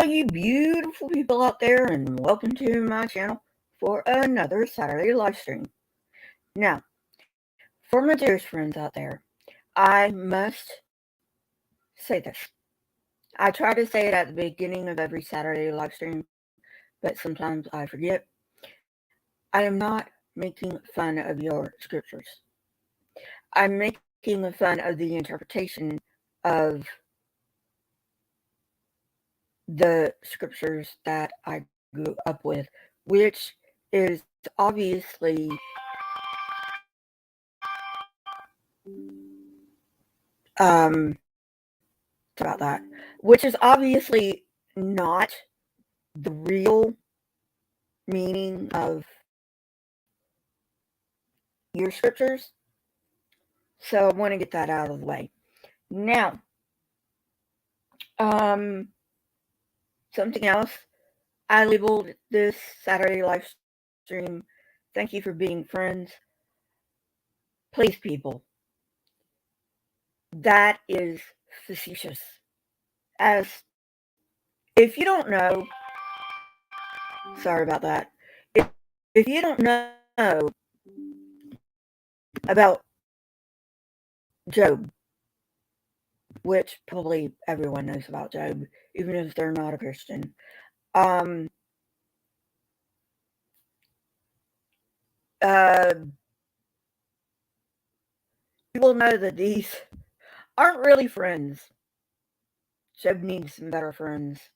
you beautiful people out there, and welcome to my channel for another Saturday live stream. Now, for my dearest friends out there, I must say this. I try to say it at the beginning of every Saturday live stream, but sometimes I forget. I am not making fun of your scriptures. I'm making fun of the interpretation of the scriptures that I grew up with, which is obviously about that, which is obviously not the real meaning of your scriptures. So I want to get that out of the way. Now, something else. I labeled this Saturday live stream, "Thank you for being friends." Please, people, that is facetious. As if you don't know, sorry about that. If you don't know about Job, which probably everyone knows about Job, even if they're not a Christian. You will know that these aren't really friends. Job needs some better friends.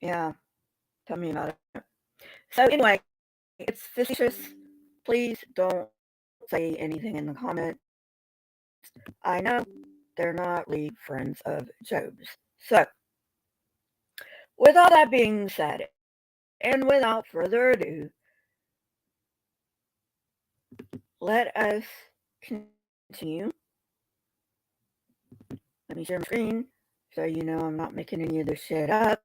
Yeah, tell me about it. So anyway, it's facetious. Please don't say anything in the comments. I know they're not really friends of Job's. So, with all that being said, and without further ado, let us continue. Let me share my screen so you know I'm not making any of this shit up.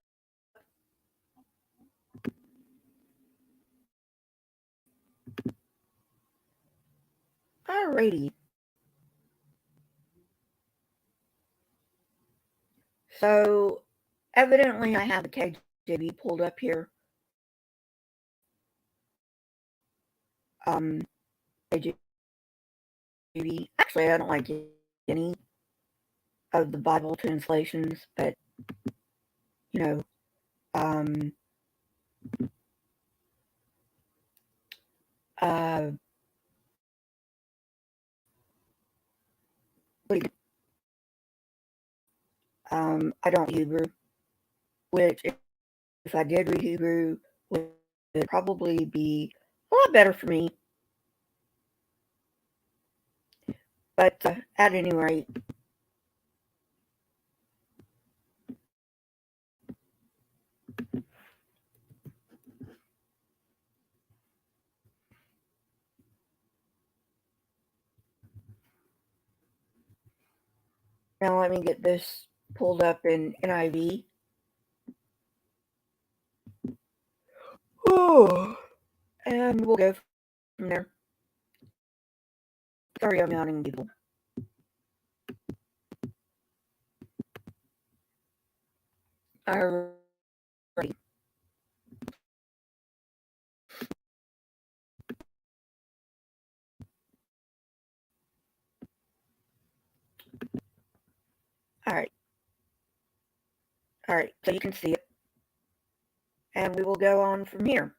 Alrighty. So, evidently I have the KJV pulled up here. KJV. Actually, I don't like any of the Bible translations, but, you know, I don't read Hebrew, which if I did read Hebrew, would probably be a lot better for me. But at any rate, now let me get this pulled up in NIV. And we'll go from there. Sorry, I'm yawning, people. Alright. Alright. Alright, so you can see it. And we will go on from here.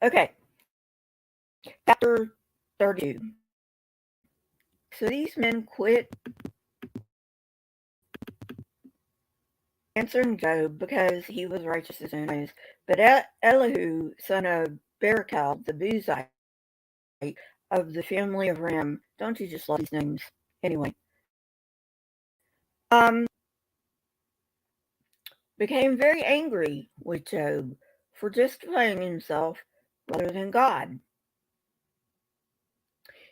Okay. Chapter 32. So these men quit answering Job because he was righteous in his own eyes. But Elihu, son of Barachel, the Buzite of the family of Ram, don't you just love these names? Anyway. Became very angry with Job for justifying himself rather than God.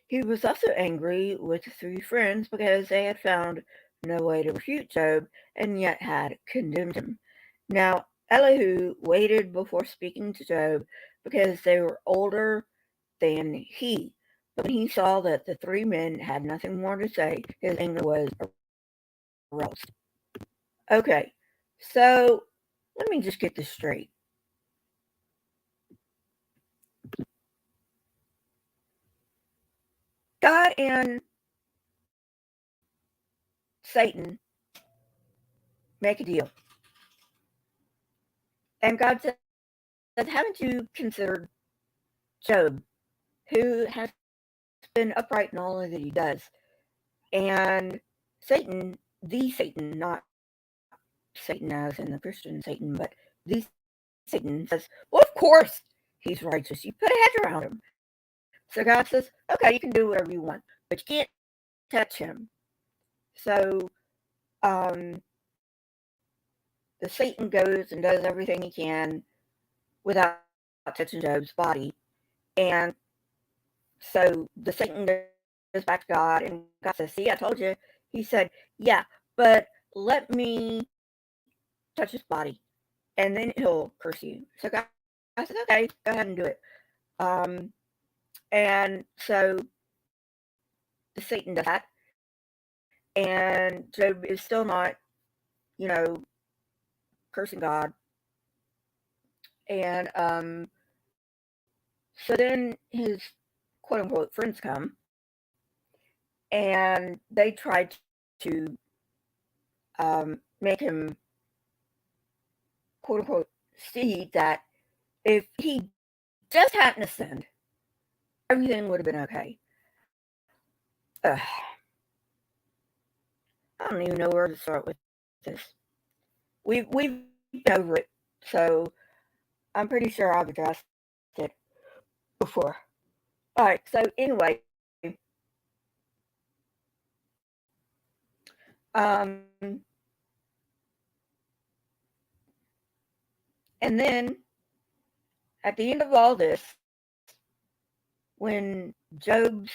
He was also angry with the three friends because they had found no way to refute Job and yet had condemned him. Now, Elihu waited before speaking to Job because they were older than he. But when he saw that the three men had nothing more to say, his anger was aroused. Okay, so let me just get this straight. God and Satan make a deal. And God says, haven't you considered Job, who has been upright in all that he does? And Satan, the Satan, not Satan as in the Christian Satan, but the Satan says, well, of course he's righteous. You put a hedge around him. So God says, okay, you can do whatever you want, but you can't touch him. So the Satan goes and does everything he can without touching Job's body. And so the Satan goes back to God, and God says, see, I told you. He said, yeah, but let me touch his body, and then he'll curse you. So God said, okay, go ahead and do it. And so the Satan does that, and Job is still not, you know, cursing God. And so then his quote unquote friends come, and they try to make him quote unquote see that if he just hadn't sinned, everything would have been okay. Ugh. I don't even know where to start with this. We've been over it, so I'm pretty sure I've addressed it before. All right. So anyway, um, and then at the end of all this, when Job's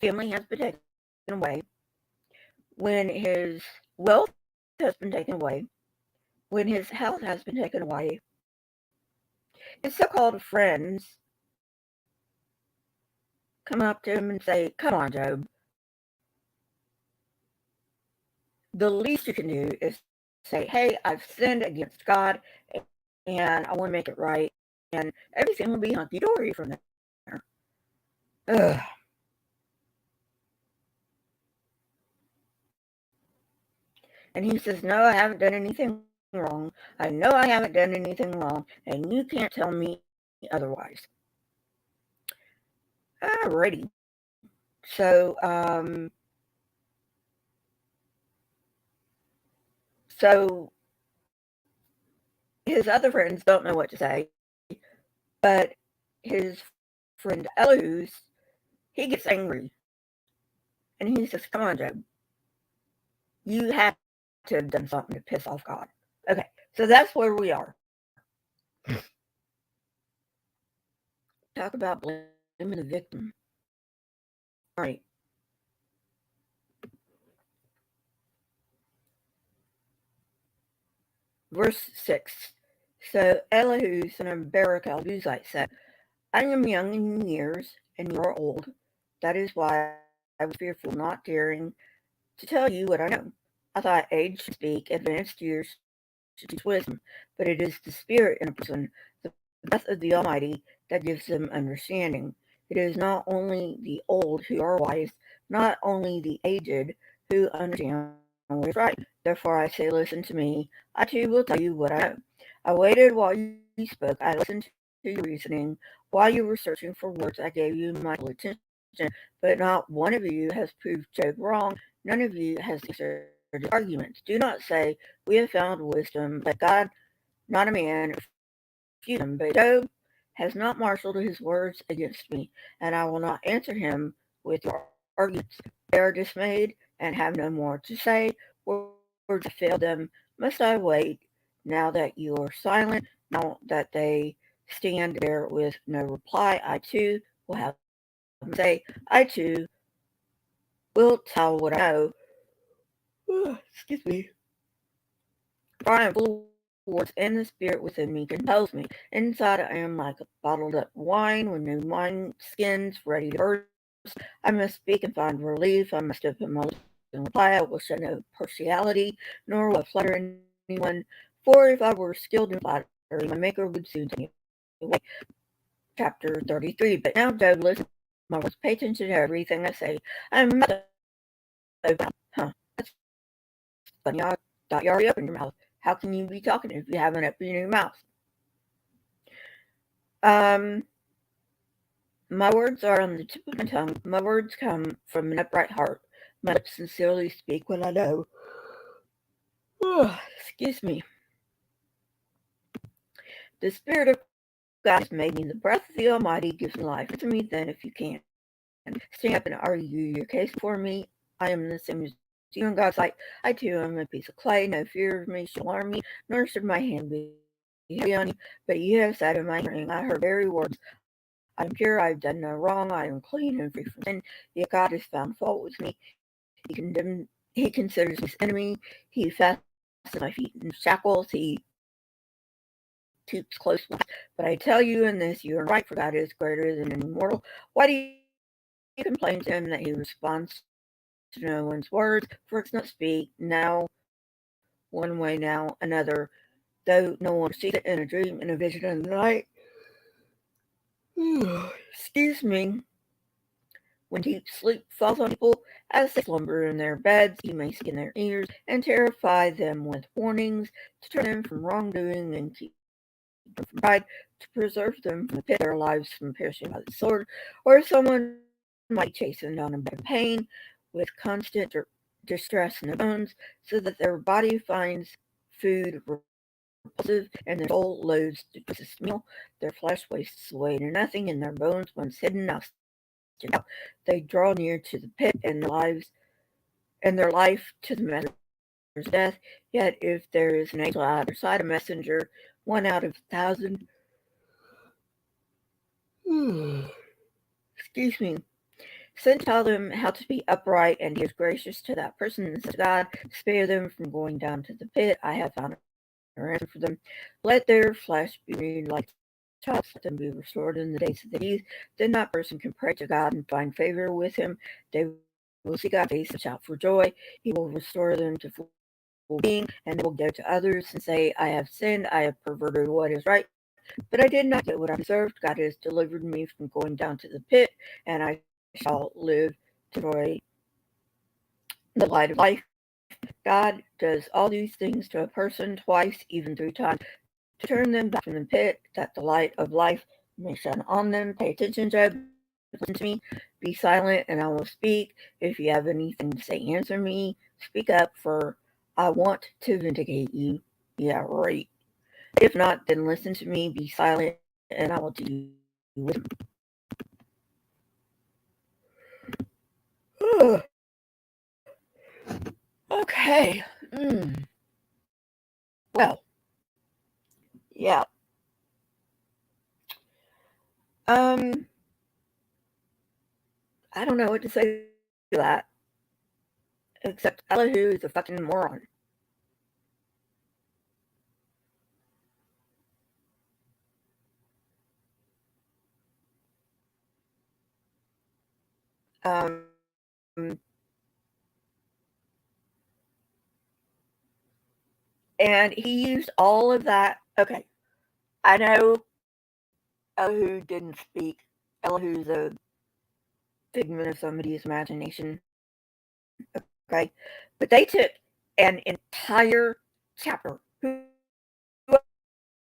family has been taken away, when his wealth has been taken away, when his health has been taken away, his so-called friends come up to him and say, come on, Job. The least you can do is say, hey, I've sinned against God and I want to make it right, and everything will be hunky-dory from there. Ugh. And he says, no, I haven't done anything wrong. I know I haven't done anything wrong, and you can't tell me otherwise. Alrighty. So, so his other friends don't know what to say, but his friend Elihu, he gets angry, and he says, come on, Job. You have to have done something to piss off God. Okay, so that's where we are. Talk about blaming the victim. All right. Verse 6. So Elihu, son of Barakah, Buzite, said, I am young in years, and you are old. That is why I was fearful, not daring to tell you what I know. I thought age should speak, advanced years should teach wisdom, but it is the spirit in a person, the breath of the Almighty, that gives them understanding. It is not only the old who are wise, not only the aged who understand what is right. Therefore I say, listen to me. I too will tell you what I know. I waited while you spoke. I listened to your reasoning. While you were searching for words, I gave you my full attention. But not one of you has proved Job wrong. None of you has answered his arguments. Do not say, we have found wisdom, but God, not a man, refused him. But Job has not marshaled his words against me, and I will not answer him with your arguments. They are dismayed and have no more to say. Words have failed them. Must I wait now that you are silent, now that they stand there with no reply? I too will have them say, I too will tell what I know. Excuse me. For I am full of words, and the spirit within me compels me. Inside I am like a bottled up wine with new wine skins ready to burst. I must speak and find relief. I must open my lips and reply. I will show no partiality, nor will I flutter in anyone, for if I were skilled in flattery, my maker would soon take me away. Chapter 33. But now, Job, listen to my words. Pay attention to everything I say. I'm about to open. Huh, that's funny. I thought you already opened your mouth. How can you be talking if you haven't opened your mouth? My words are on the tip of my tongue. My words come from an upright heart. My lips sincerely speak what I know. Excuse me. The Spirit of God has made me. The breath of the Almighty gives me life. Answer me then if you can. Stand up and argue your case for me. I am the same as you in God's sight. I too am a piece of clay. No fear of me shall alarm me, nor should my hand be heavy on you. But you have said in my hearing, I heard very words. I am pure, I have done no wrong, I am clean and free from sin. Yet God has found fault with me. He considers me his enemy. He fastens my feet in shackles. He keeps close. But I tell you in this, you are right, for God is greater than any mortal. Why do you complain to him that he responds to no one's words? For it does not speak now one way, now another, though no one sees it in a dream, in a vision in the night. Excuse me. When deep sleep falls on people, as they slumber in their beds, he may speak in their ears and terrify them with warnings to turn them from wrongdoing and keep them from pride, to preserve them from the pit, their lives from perishing by the sword, or someone might chasten on a bed of pain with constant distress in their bones, so that their body finds food repulsive and their soul loathes the choicest meal. Their flesh wastes away to nothing, and their bones, once hidden, now out. They draw near to the pit, and their life to the master's death. Yet if there is an angel on either side, a messenger, one out of 1,000, excuse me, sent to tell them how to be upright, and he is gracious to that person, and says, God, spare them from going down to the pit. I have found a ransom for them. Let their flesh be renewed like child, let them be restored in the days of their youth. Then that person can pray to God and find favor with him. They will see God's face and shout for joy. He will restore them to full being, and they will go to others and say, I have sinned, I have perverted what is right, but I did not get what I deserved. God has delivered me from going down to the pit, and I shall live to enjoy the light of life. God does all these things to a person twice, even 3 times, to turn them back from the pit, that the light of life may shine on them. Pay attention, Job. Listen to me. Be silent, and I will speak. If you have anything to say, answer me. Speak up, for I want to vindicate you. Yeah, right. If not, then listen to me. Be silent, and I will do wisdom. Okay. Well, yeah. Um, I don't know what to say to that, except Elihu is a fucking moron. Um, and he used all of that. Okay, I know Elihu didn't speak. Elihu's a figment of somebody's imagination. Okay, but they took an entire chapter. Whoever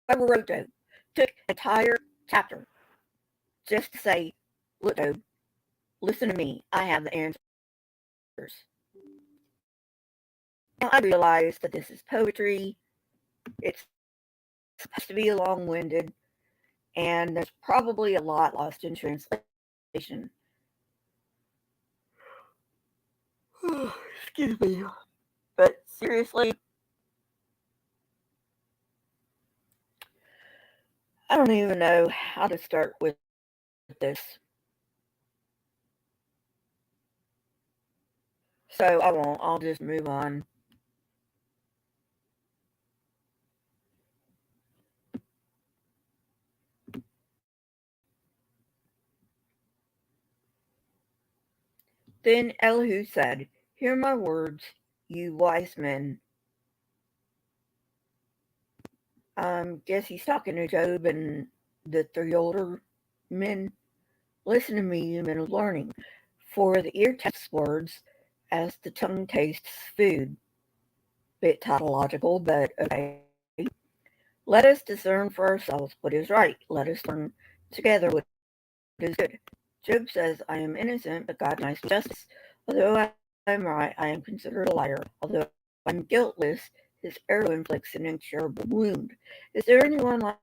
wrote Job took an entire chapter just to say, "Look, Job, listen to me. I have the answers." Now I realize that this is poetry. It's supposed to be long-winded, and there's probably a lot lost in translation. Excuse me. But seriously, I don't even know how to start with this. So I won't. I'll just move on. Then Elihu said, Hear my words, you wise men. Guess he's talking to Job and the three older men. Listen to me, you men of learning, for the ear tastes words as the tongue tastes food. Bit tautological, but okay. Let us discern for ourselves what is right. Let us learn together what is good. Job says, I am innocent, but God denies justice. Although I am right, I am considered a liar. Although I am guiltless, his arrow inflicts an incurable wound. Is there anyone like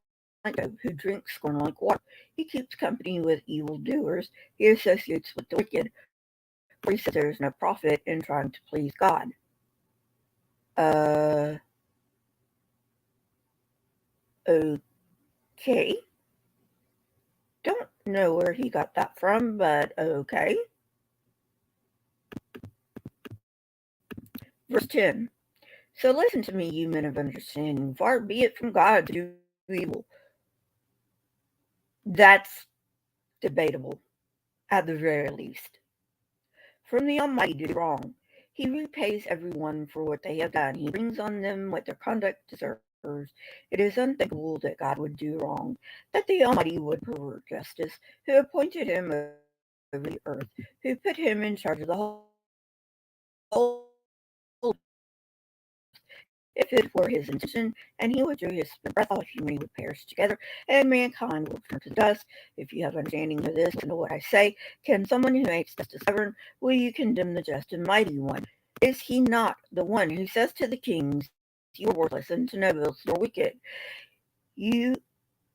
Job who drinks scorn like water? He keeps company with evildoers. He associates with the wicked, for he says there is no profit in trying to please God. Uh, okay. Don't know where he got that from, but okay. Verse 10. So listen to me, you men of understanding. Far be it from God to do evil. That's debatable, at the very least. From the Almighty to do wrong. He repays everyone for what they have done. He brings on them what their conduct deserves. It is unthinkable that God would do wrong, that the Almighty would pervert justice, who appointed him over the earth, who put him in charge of the whole if it were his intention, and he withdrew his breath, all humanity would perish together, and mankind will return to the dust. If you have understanding of this, listen to what I say. Can someone who makes justice govern? Will you condemn the just and mighty one? Is he not the one who says to the kings, you are worthless, and to nobles, you are wicked? You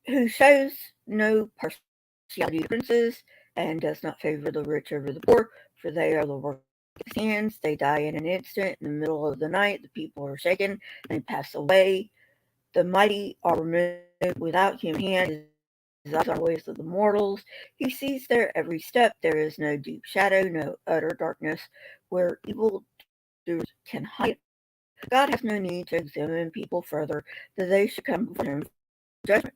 who shows no partiality to princes, and does not favor the rich over the poor, for they are the work of his hands. They die in an instant, in the middle of the night. The people are shaken, and they pass away. The mighty are removed without human hand. His eyes are the ways of the mortals. He sees their every step. There is no deep shadow, no utter darkness where evildoers can hide. God has no need to examine people further, that they should come before him for judgment.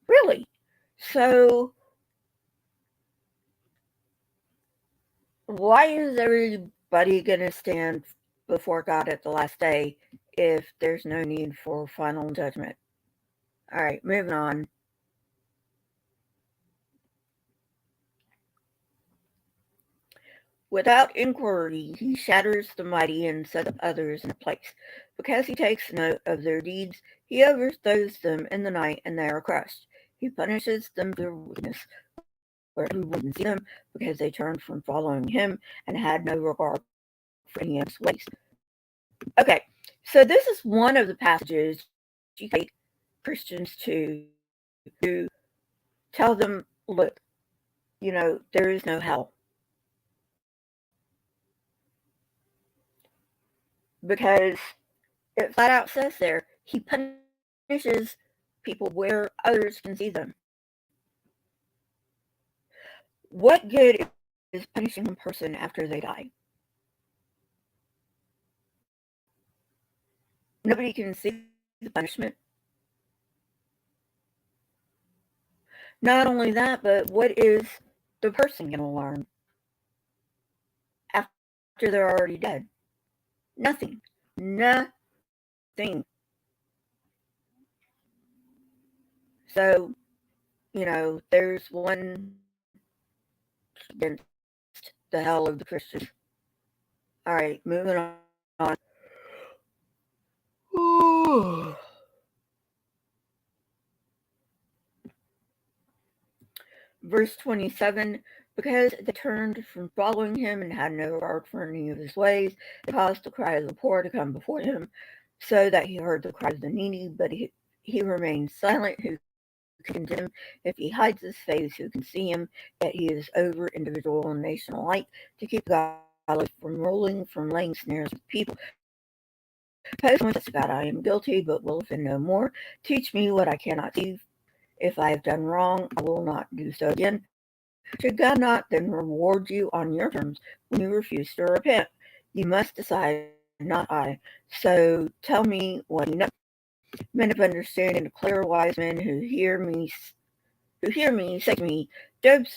Really? So, why is everybody going to stand before God at the last day if there's no need for final judgment? All right, moving on. Without inquiry, he shatters the mighty and sets up others in their place. Because he takes note of their deeds, he overthrows them in the night, and they are crushed. He punishes them for their wickedness, where everyone can see them, because they turned from following him and had no regard for any of his ways. Okay, so this is one of the passages you can take Christians to tell them, look, there is no hell. Because it flat out says there, he punishes people where others can see them. What good is punishing a person after they die? Nobody can see the punishment. Not only that, but what is the person going to learn after they're already dead? Nothing. Nothing. So, there's one against the hell of the Christians. All right, moving on. Verse 27, because they turned from following him and had no regard for any of his ways, they caused the cry of the poor to come before him, so that he heard the cry of the needy, but he remained silent. Who can condemn him? If he hides his face, who can see him? Yet he is over individual and nation alike, to keep godless from ruling, from laying snares with people. Suppose someone says to God, I am guilty, but will offend no more. Teach me what I cannot see. If I have done wrong, I will not do so again. Should God not then reward you on your terms when you refuse to repent? You must decide, not I. So tell me what you know. Men of understanding, declare, wise men who hear me, say to me, Job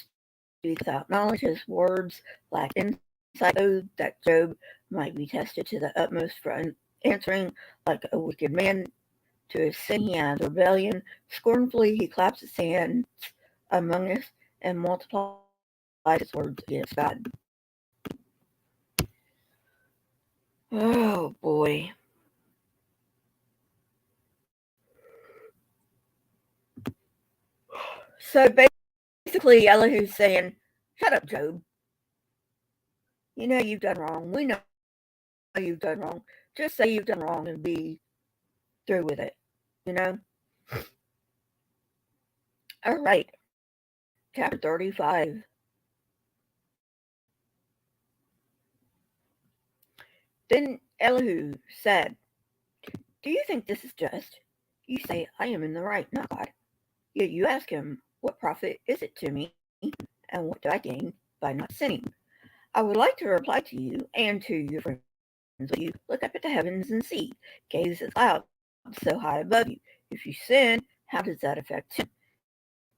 speaks without knowledge, his words lack insight. Oh, that Job might be tested to the utmost for answering like a wicked man. to his sin he adds rebellion. Scornfully he claps his hands among us and multiplies his words against God. Oh boy. So basically, Elihu's saying, shut up, Job. You know you've done wrong. We know you've done wrong. Just say you've done wrong and be through with it. You know? All right. Chapter 35. Then Elihu said, do you think this is just? You say, I am in the right, not God. Yet you ask him, what profit is it to me, and what do I gain by not sinning? I would like to reply to you and to your friends. You look up at the heavens and see, gaze at clouds so high above you. If you sin, how does that affect him?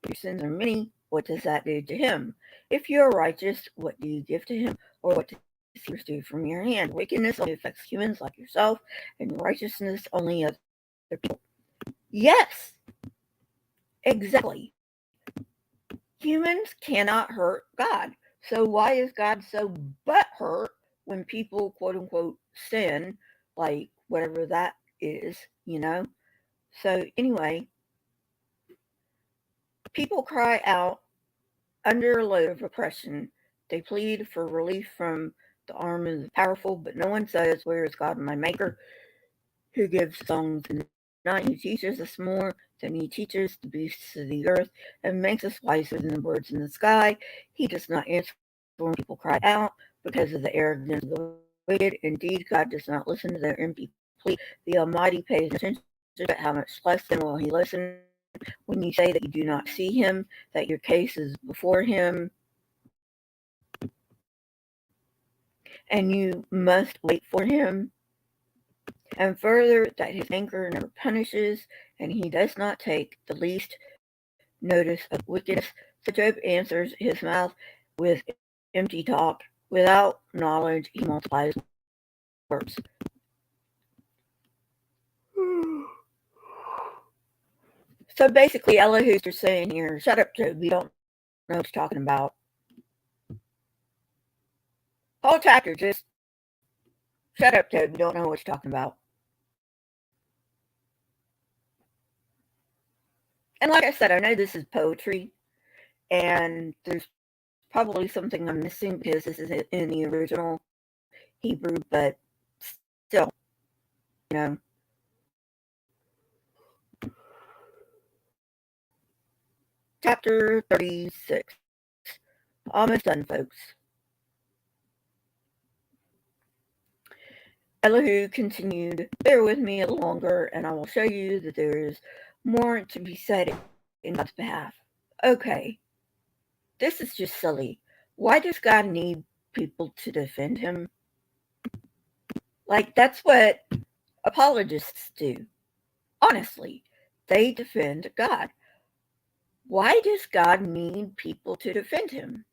If your sins are many, what does that do to him? If you are righteous, what do you give to him, or what does he receive from your hand? Wickedness only affects humans like yourself, and righteousness only other people. Yes, exactly. Humans cannot hurt God. So why is God so butthurt when people quote unquote sin, like whatever that is, you know? So anyway, people cry out under a load of oppression. They plead for relief from the arm of the powerful, but no one says, where is God my maker, who gives songs in the night, who teaches us more than he teaches the beasts of the earth, and makes us wiser than the birds in the sky. He does not answer when people cry out because of the arrogance of the wicked. Indeed, God does not listen to their empty plea. The Almighty pays attention, but how much less then will he listen when you say that you do not see him, that your case is before him, and you must wait for him? And further, that his anger never punishes, and he does not take the least notice of wickedness. So Job answers his mouth with empty talk. Without knowledge, he multiplies words. So basically, Elihu's are saying here, shut up, Job. You don't know what you're talking about. Whole chapter, just shut up, Job. You don't know what you're talking about. And like I said, I know this is poetry, and there's probably something I'm missing because this is in the original Hebrew, but still, you know. Chapter 36. Almost done, folks. Elihu continued, bear with me a little longer, and I will show you that there is more to be said in God's behalf. Okay, this is just silly. Why does God need people to defend him? Like, that's what apologists do. Honestly, they defend God. Why does God need people to defend him?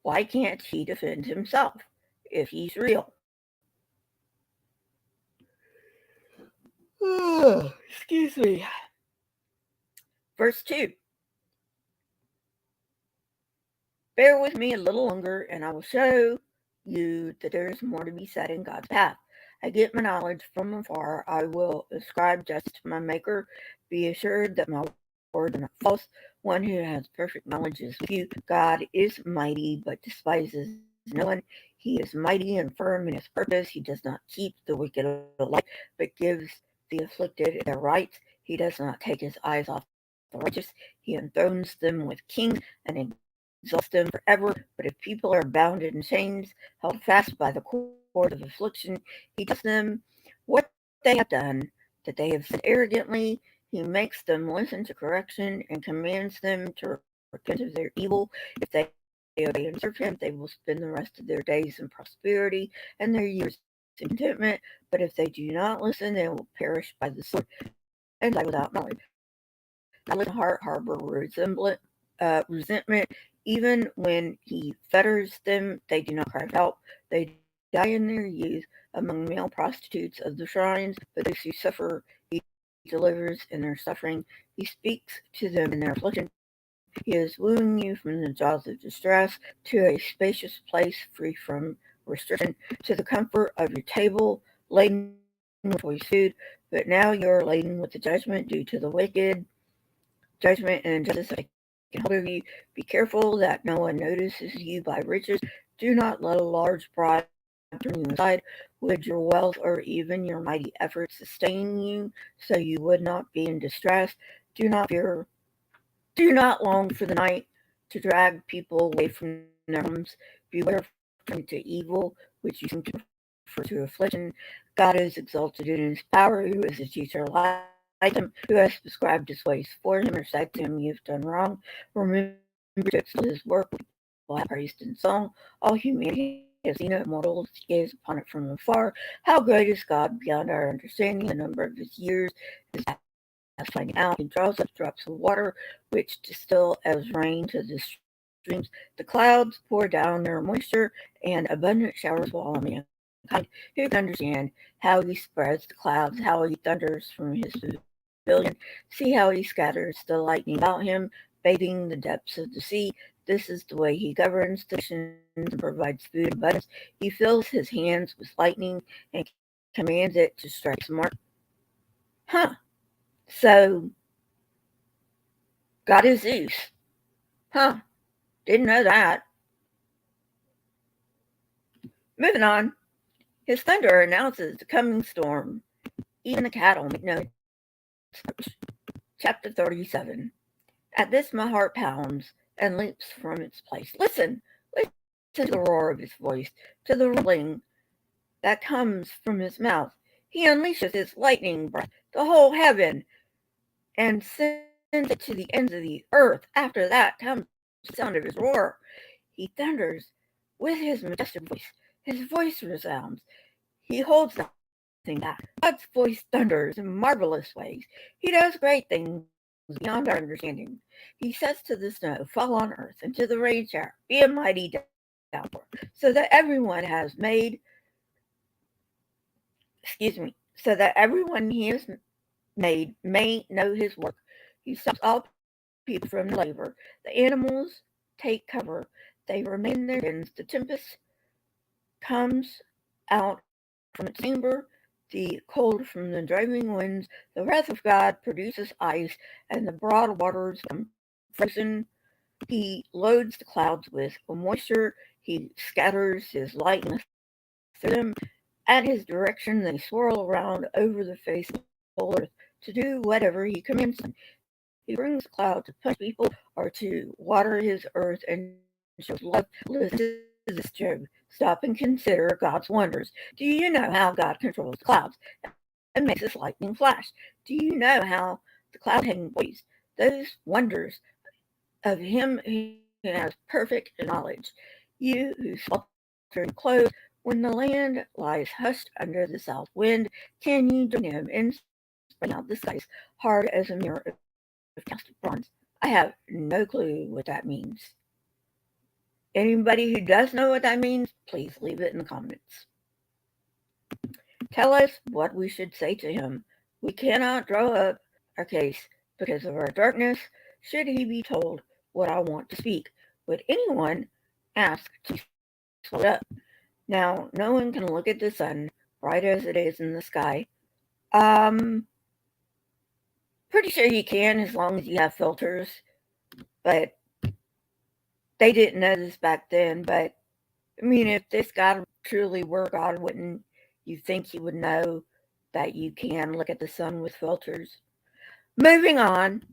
Why can't he defend himself if he's real? Excuse me. Verse 2. Bear with me a little longer, and I will show you that there is more to be said in God's path. I get my knowledge from afar. I will ascribe justice to my Maker. Be assured that my words are not false. One who has perfect knowledge is with you. God is mighty, but despises no one. He is mighty and firm in his purpose. He does not keep the wicked alive, but gives the afflicted their rights. He does not take his eyes off the righteous. He enthrones them with kings and exalts them forever. But if people are bound in chains, held fast by the cord of affliction, he tells them what they have done, that they have said arrogantly. He makes them listen to correction and commands them to repent of their evil. If they obey and serve him, they will spend the rest of their days in prosperity and their years in contentment. But if they do not listen, they will perish by the sword and die without knowledge. God's heart harbor resentment. Even when he fetters them, they do not cry for help. They die in their youth among male prostitutes of the shrines, but those who suffer delivers in their suffering. He speaks to them in their affliction. He is wooing you from the jaws of distress to a spacious place free from restriction, to the comfort of your table, laden with choice food. But now you are laden with the judgment due to the wicked, judgment and injustice that taken hold of you. Be careful that no one notices you by riches. Do not let a large bribe turn you aside. Would your wealth or even your mighty efforts sustain you so you would not be in distress? Do not fear. Do not long for the night to drag people away from their homes. Beware of turning to evil, which you seem to prefer to affliction. God is exalted in his power, who is a teacher like him, who has prescribed his ways for him, or said to him, you've done wrong. Remember to extol his work, people have praised in song. All humanity has seen it, mortals gaze upon it from afar. How great is God beyond our understanding, the number of his years is finding out. He draws up drops of water, which distill as rain to the streams. The clouds pour down their moisture, and abundant showers fall on mankind. Who can understand how he spreads the clouds, how he thunders from his pavilion? See how he scatters the lightning about him, bathing the depths of the sea. This is the way he governs the nations and provides food in abundance. He fills his hands with lightning and commands it to strike smart. Huh. So God is Zeus. Huh. Didn't know that. Moving on. His thunder announces the coming storm. Even the cattle make no approach. Chapter 37. At this my heart pounds and leaps from its place. Listen. Listen to the roar of his voice, to the rumbling that comes from his mouth. He unleashes his lightning breath, the whole heaven, and sends it to the ends of the earth. After that comes the sound of his roar. He thunders with his majestic voice. His voice resounds. He holds nothing back. God's voice thunders in marvelous ways. He does great things beyond our understanding. He says to the snow, fall on earth, and to the rain shower, be a mighty downpour, so that everyone has made, so that everyone he has made may know his work. He stops all people from labor. The animals take cover. They remain in their dens. The tempest comes out from its chamber, the cold from the driving winds. The wrath of God produces ice, and the broad waters become frozen. He loads the clouds with moisture. He scatters his lightning through them. At his direction, they swirl around over the face of the whole earth to do whatever he commands them. He brings a cloud to punish people or to water his earth and shows love. Listen to this, Job. Stop and consider God's wonders. Do you know how God controls the clouds and makes his lightning flash? Do you know how the cloud hang boys? Those wonders of him who has perfect knowledge. You who swelter in clothes when the land lies hushed under the south wind, can you join him in spreading out the skies hard as a mirror of cast bronze? I have no clue what that means. Anybody who does know what that means, please leave it in the comments. Tell us what we should say to him. We cannot draw up our case because of our darkness. Should he be told what I want to speak? Would anyone ask to slow up? Now, no one can look at the sun, bright as it is in the sky. Pretty sure you can as long as you have filters, but they didn't know this back then. But I mean, if this God truly were God, wouldn't you think he would know that you can look at the sun with filters? Moving on.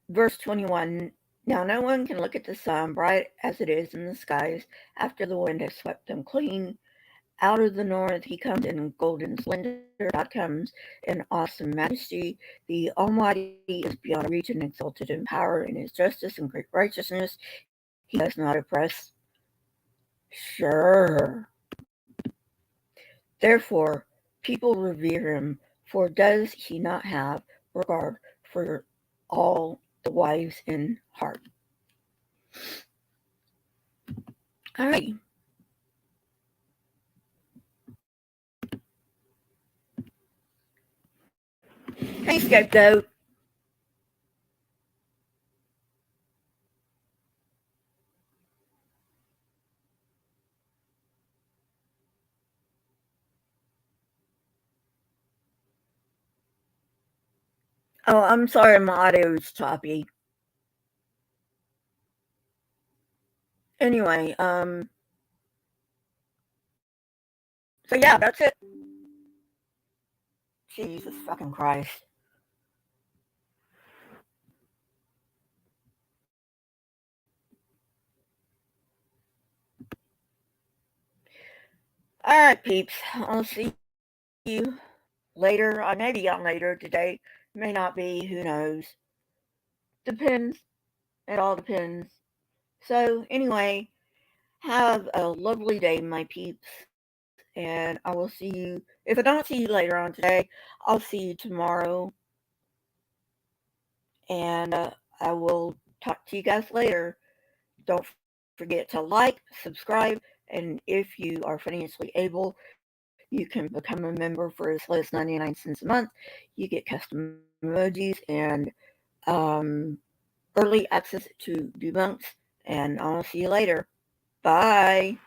Verse 21. Now no one can look at the sun, bright as it is in the skies, after the wind has swept them clean. Out of the north he comes in golden splendor. God comes in awesome majesty. The Almighty is beyond reach and exalted in power. In his justice and great righteousness, he does not oppress. Sure. Therefore, people revere him, for does he not have regard for all the wives in heart? All right. Hey, Scapegoat. Oh, I'm sorry, my audio's choppy. Anyway, so yeah, that's it. Jesus fucking Christ. Alright, peeps. I'll see you later. Maybe on later today. May not be. Who knows? Depends. It all depends. So, anyway, have a lovely day, my peeps. And I will see you. If I don't see you later on today, I'll see you tomorrow. And I will talk to you guys later. Don't forget to like, subscribe, and if you are financially able, you can become a member for as low as 99 cents a month. You get custom emojis and early access to debunks. And I'll see you later. Bye.